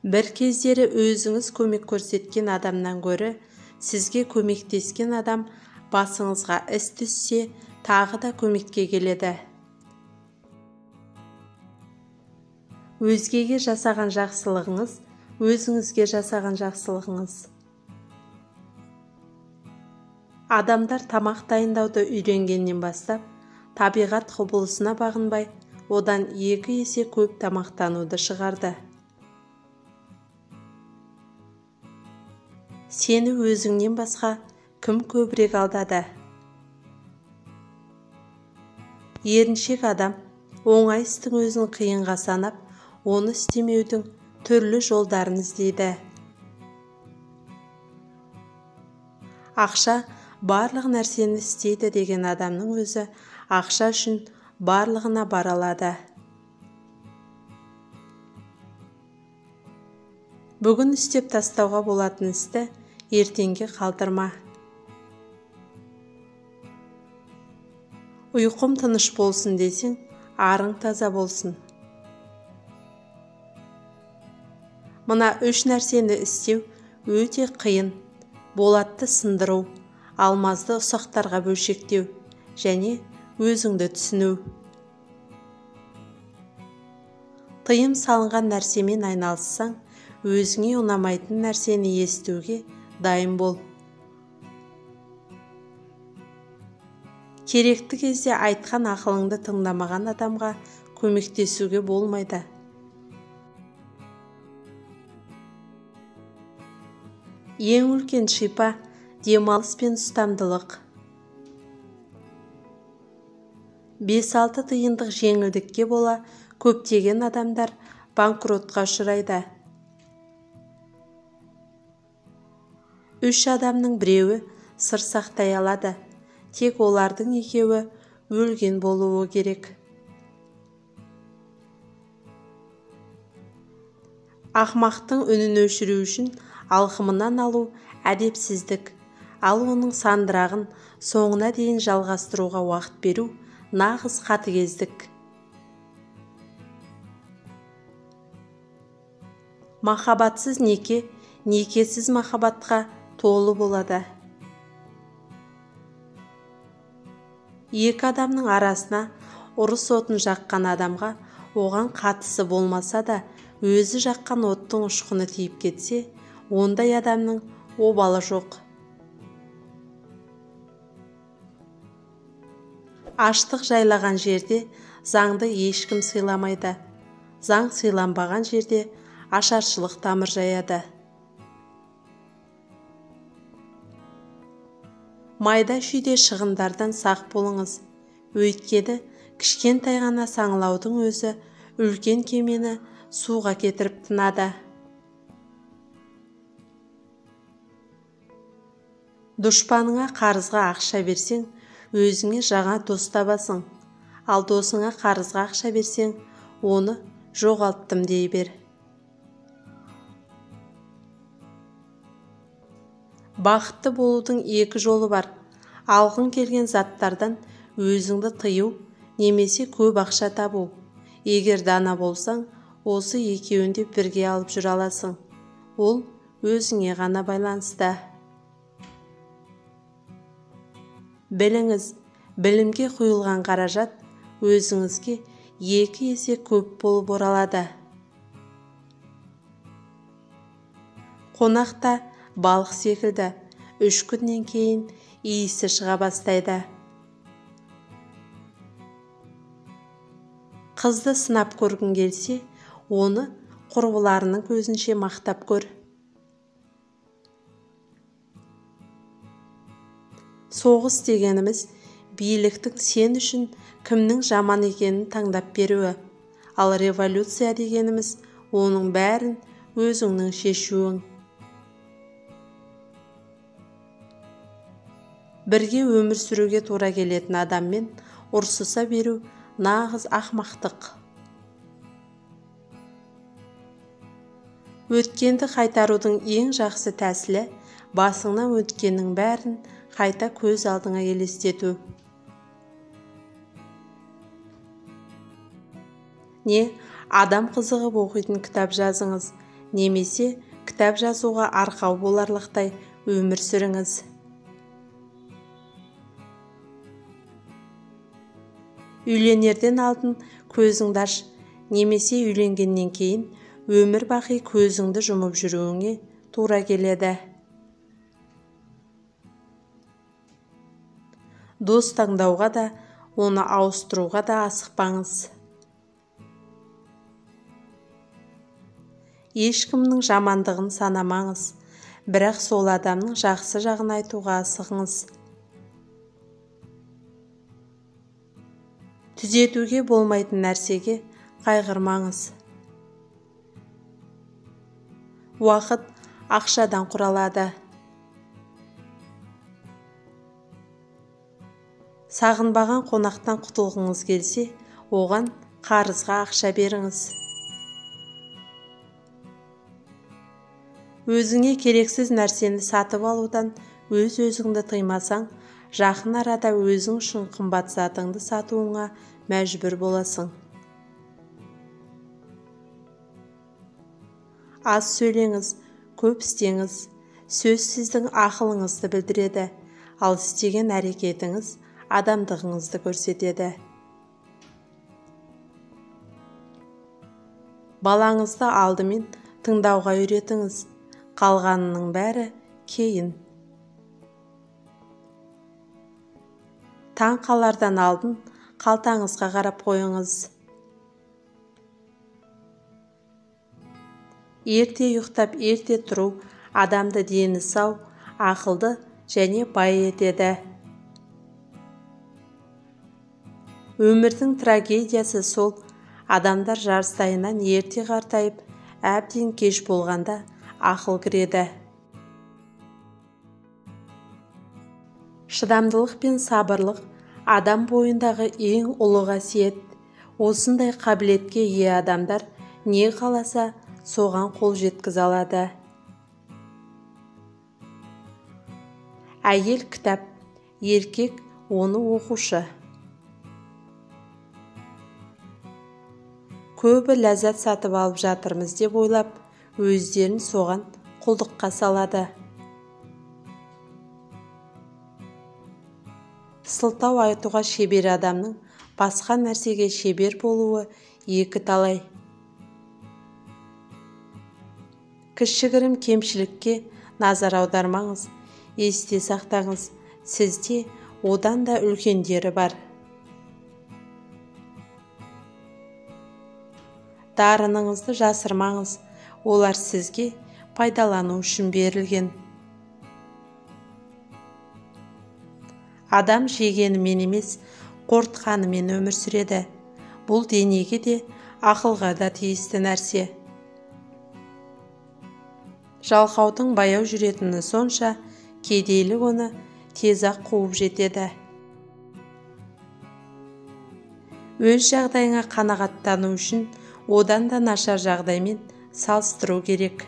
Бір кездері өзіңіз көмек көрсеткен адамнан гөрі, сізге көмектескен адам басыңызға іс түссе, тағы да көмекке келеді. Өзгеге жасаған жақсылығыңыз, өзіңізге жасаған жақсылығыңыз. Адамдар тамақ дайындауды үйренгеннен бастап, табиғат құбылысына бағынбай, одан 2 есе көп тамақтануды шығарды. Сені өзіңнен басқа кім көбірек алдады? Еріншек адам оңай істің өзін қиынға санап, оны істемеудің түрлі жолдарын іздейді. Ақша барлық нәрсені істейді деген адамның өзі ақша үшін барлығына бара алады. Бүгін істеп тастауға болатын істі ертеңге қалдырма. Ұйқым тыныш болсын десең, арың таза болсын. Мына 3 нәрсені істеу өте қиын. Болатты сындыру, алмазды ұсақтарға бөлшектеу және өзіңді түсіну. Тыйым салынған нәрсемен айналыссаң, өзіңе ұнамайтын нәрсені естуге дайын бол. Керекті кезде айтқан ақылыңды тыңдамаған адамға көмектесуге болмайды. Ең үлкен шипа демалыс пен ұстамдылық. 5-6 тиындық жеңілдікке бола көптеген адамдар банкротқа ұшырайды. 3 адамның біреуі сыр сақтай алады, тек олардың 2-і өлген болуы керек. Ақмақтың үнін өшіру үшін алқымынан алу әдепсіздік, ал оның сандырағын соңына дейін жалғастыруға уақыт беру нағыз қатыгездік. Махаббатсыз неке, некесіз махаббатқа толы болады. 2 адамның арасына ұрыс отын жаққан адамға оған қатысы болмаса да, өзі жаққан оттың ұшқыны тиіп кетсе, ондай адамның обалы жоқ. Аштық жайлаған жерде заңды ешкім сыйламайды. Заң сыйланбаған жерде ашаршылық тамыр жаяды. Майда шүйде шығындардан сақ болыңыз. Өйткені кішкентай ғана саңылаудың өзі үлкен кемені суға кетіріп тынады. Дұшпаныңа қарызға ақша берсең, өзіңе жаңа дос табасың. Ал досыңа қарызға ақша берсең, оны жоғалттым дей бер. Бақытты болудың 2 жолы бар. Алғың келген заттардан өзіңді тыю, немесе көп ақша табу. Егер дана болсаң, осы 2-ін де бірге алып жүре аласың. Ол өзіңе ғана байланысты. Біліңіз, білімге құйылған қаражат өзіңізге 2 есе көп болып оралады. Қонақта балық секілді 3 күннен кейін иісі шыға бастайды. Қызды сынап көргің келсе, оны құрбыларының көзінше мақтап көр. Соғыс дегеніміз биліктің сен үшін кімнің жаман екенін таңдап беруі, ал революция дегеніміз оның бәрін өзіңнің шешуің. Бірге өмір сүруге тура келетін адаммен ұрсыса беру нағыз ақмақтық. Өткенді қайтарудың ең жақсы тәсілі басыңнан өткеннің бәрін қайта көз алдыңа елестету. Не адам қызығып оқитын кітап жазыңыз, немесе кітап жазуға арқау боларлықтай өмір сүріңіз. Үйленерден алдын көзіңді аш, немесе үйленгеннен кейін өмір бақи көзіңді жұмып жүруіңе тура келеді. Дос таңдауға да, оны ауыстыруға да асықпаңыз. Ешкімнің жамандығын санамаңыз, бірақ сол адамның жақсы жағын айтуға асығыңыз. Түзетуге болмайтын нәрсеге қайғырмаңыз. Уақыт ақшадан құралады. Сағынбаған қонақтан құтылғыңыз келсе, оған қарызға ақша беріңіз. Өзіңе керексіз нәрсені сатып алудан өз-өзіңді тыймасаң, жақын арада өзің үшін қымбат затыңды сатуыңа мәжбүр боласың. Аз сөйлеңіз, көп істеңіз. Сөз сіздің ақылыңызды білдіреді, ал істеген әрекетіңіз адамдығыңызды көрсетеді. Балаңызды алдымен тыңдауға үйретіңіз, қалғанының бәрі кейін. Таң қалардан алдын қалтаңызға қарап қойыңыз. Ерте ұйықтап, ерте тұру адамды дені сау, ақылды және бай етеді. Өмірдің трагедиясы сол, адамдар жарыстайынан ерте қартайып, әбден кеш болғанда ақыл кіреді. Шыдамдылық пен сабырлық адам бойындағы ең ұлы қасиет. Осындай қабілетке ие адамдар не қаласа соған қол жеткізе алады. Әйел кітап, еркек оны оқушы. Көбі ләззат сатып алып жатырмыз деп ойлап, өздерін соған құлдыққа салады. Сылтау айтуға шебер адамның басқа нәрсеге шебер болуы екі талай. Кішігірім кемшілікке назар аудармаңыз, есте сақтаңыз, сізде одан да үлкендері бар. Дарыныңызды жасырмаңыз, олар сізге пайдалану үшін берілген. Адам жегенімен емес, қортқанымен өмір сүреді. Бұл денеге де, ақылға да тиісті нәрсе. Жалқаудың баяу жүретіні сонша, кедейлік оны тез-ақ қуып жетеді. Өз жағдайыңа қанағаттану үшін одан да нашар жағдаймен салыстыру керек.